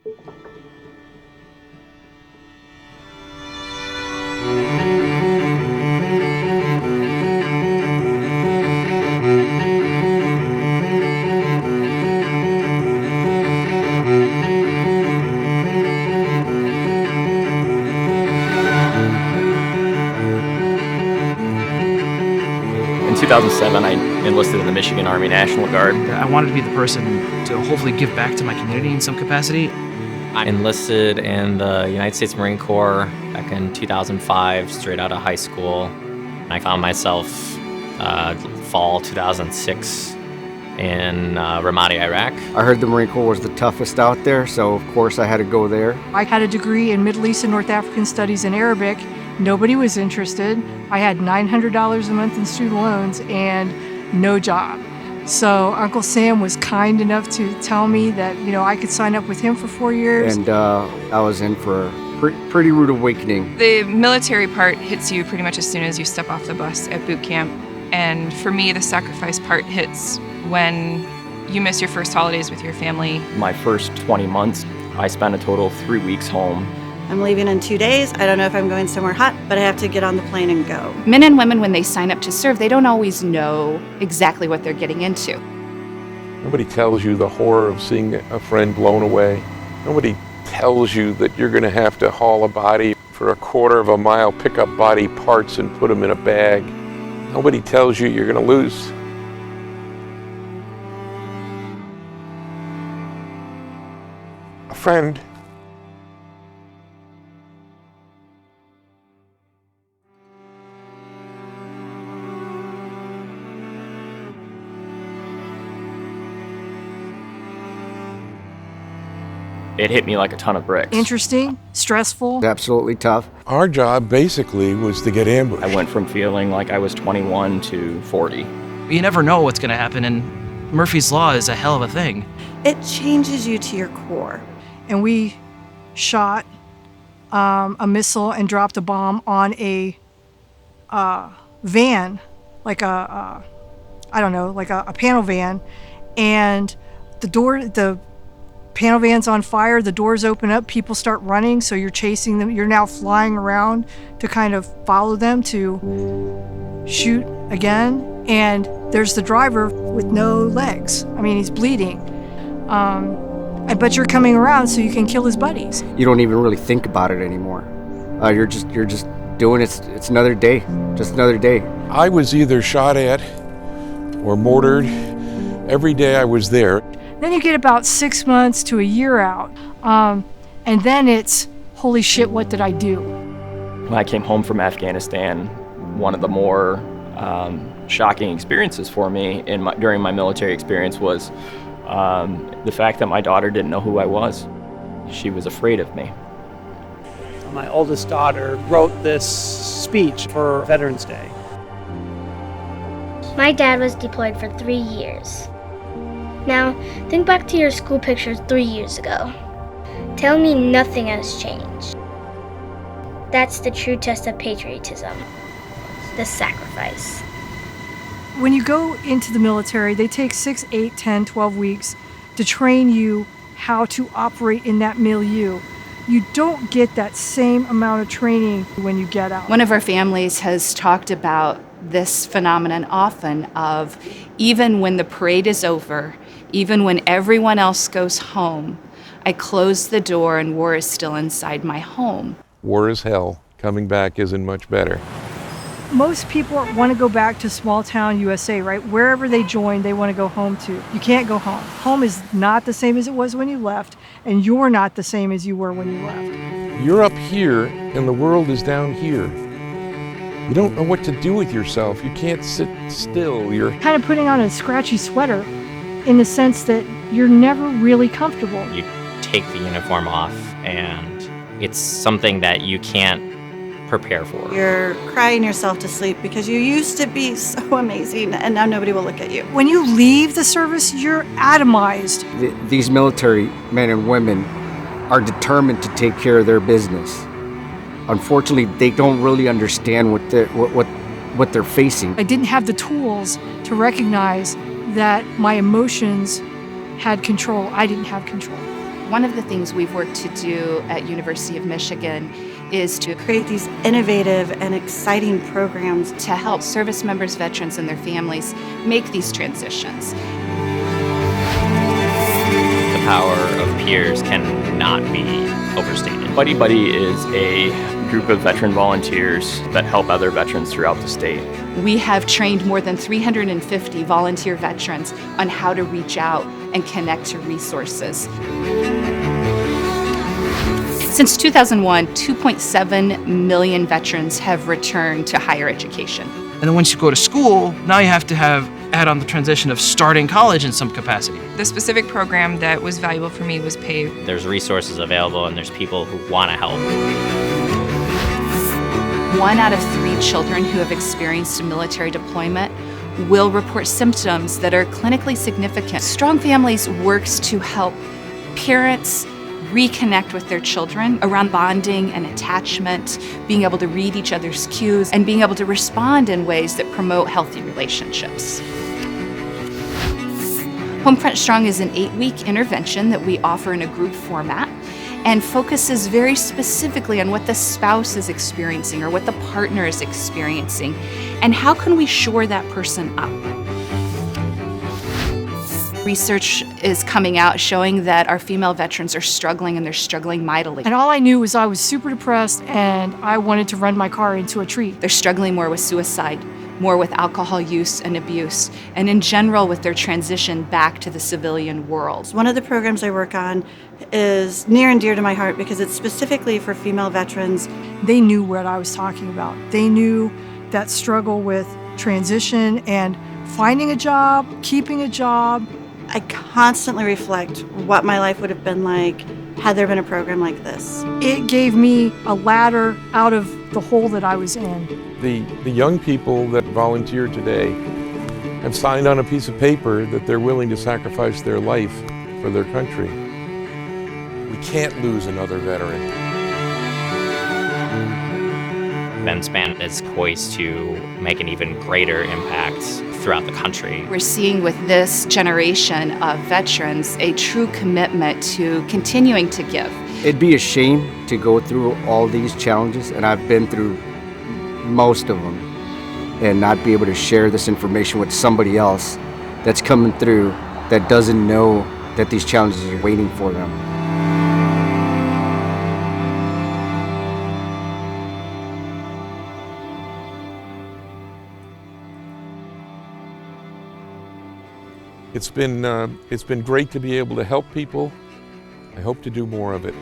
In 2007, I enlisted in the Michigan Army National Guard. I wanted to be the person to hopefully give back to my community in some capacity. I enlisted in the United States Marine Corps back in 2005, straight out of high school. I found myself fall 2006 in Ramadi, Iraq. I heard the Marine Corps was the toughest out there, so of course I had to go there. I had a degree in Middle East and North African Studies and Arabic. Nobody was interested. I had $900 a month in student loans and no job. So Uncle Sam was kind enough to tell me that, I could sign up with him for 4 years. And I was in for a pretty rude awakening. The military part hits you pretty much as soon as you step off the bus at boot camp. And for me, the sacrifice part hits when you miss your first holidays with your family. My first 20 months, I spent a total of 3 weeks home. I'm leaving in 2 days. I don't know if I'm going somewhere hot, but I have to get on the plane and go. Men and women, when they sign up to serve, they don't always know exactly what they're getting into. Nobody tells you the horror of seeing a friend blown away. Nobody tells you that you're going to have to haul a body for a quarter of a mile, pick up body parts and put them in a bag. Nobody tells you you're going to lose. A friend. It hit me like a ton of bricks. Interesting, stressful. Absolutely tough. Our job basically was to get ambushed. I went from feeling like I was 21 to 40. You never know what's going to happen, and Murphy's Law is a hell of a thing. It changes you to your core. And we shot a missile and dropped a bomb on a van, like a panel van, and the panel van's on fire, the doors open up, people start running, so you're chasing them. You're now flying around to kind of follow them to shoot again, and there's the driver with no legs. I mean, he's bleeding. But you're coming around so you can kill his buddies. You don't even really think about it anymore. You're just doing it. It's another day, just another day. I was either shot at or mortared. Every day I was there. Then you get about 6 months to a year out, and then it's, holy shit, what did I do? When I came home from Afghanistan, one of the more shocking experiences for me during my military experience was the fact that my daughter didn't know who I was. She was afraid of me. My oldest daughter wrote this speech for Veterans Day. My dad was deployed for 3 years. Now, think back to your school pictures 3 years ago. Tell me nothing has changed. That's the true test of patriotism. The sacrifice. When you go into the military, they take 6, 8, 10, 12 weeks to train you how to operate in that milieu. You don't get that same amount of training when you get out. One of our families has talked about this phenomenon often of even when the parade is over, even when everyone else goes home, I close the door and war is still inside my home. War is hell. Coming back isn't much better. Most people want to go back to small town USA, right? Wherever they join, they want to go home to. You can't go home. Home is not the same as it was when you left, and you're not the same as you were when you left. You're up here and the world is down here. You don't know what to do with yourself. You can't sit still. You're kind of putting on a scratchy sweater in the sense that you're never really comfortable. You take the uniform off, and it's something that you can't prepare for. You're crying yourself to sleep because you used to be so amazing, and now nobody will look at you. When you leave the service, you're atomized. These military men and women are determined to take care of their business. Unfortunately, they don't really understand what they're facing. I didn't have the tools to recognize that my emotions had control. I didn't have control. One of the things we've worked to do at University of Michigan is to Create these innovative and exciting programs to help service members, veterans, and their families make these transitions. The power of peers cannot be overstated. Buddy Buddy is a group of veteran volunteers that help other veterans throughout the state. We have trained more than 350 volunteer veterans on how to reach out and connect to resources. Since 2001, 2.7 million veterans have returned to higher education. And then once you go to school, now you have to add on the transition of starting college in some capacity. The specific program that was valuable for me was PAVE. There's resources available and there's people who want to help. 1 out of 3 children who have experienced a military deployment will report symptoms that are clinically significant. Strong Families works to help parents reconnect with their children around bonding and attachment, being able to read each other's cues, and being able to respond in ways that promote healthy relationships. Homefront Strong is an 8-week intervention that we offer in a group format and focuses very specifically on what the spouse is experiencing or what the partner is experiencing, and how can we shore that person up. Research is coming out showing that our female veterans are struggling, and they're struggling mightily. And all I knew was I was super depressed and I wanted to run my car into a tree. They're struggling more with suicide, more with alcohol use and abuse, and in general with their transition back to the civilian world. One of the programs I work on is near and dear to my heart because it's specifically for female veterans. They knew what I was talking about. They knew that struggle with transition and finding a job, keeping a job. I constantly reflect what my life would have been like had there been a program like this. It gave me a ladder out of the hole that I was in. The young people that volunteer today have signed on a piece of paper that they're willing to sacrifice their life for their country. We can't lose another veteran. VenSpan is poised to make an even greater impact throughout the country. We're seeing with this generation of veterans a true commitment to continuing to give. It'd be a shame to go through all these challenges, and I've been through most of them, and not be able to share this information with somebody else that's coming through that doesn't know that these challenges are waiting for them. It's been great to be able to help people. I hope to do more of it.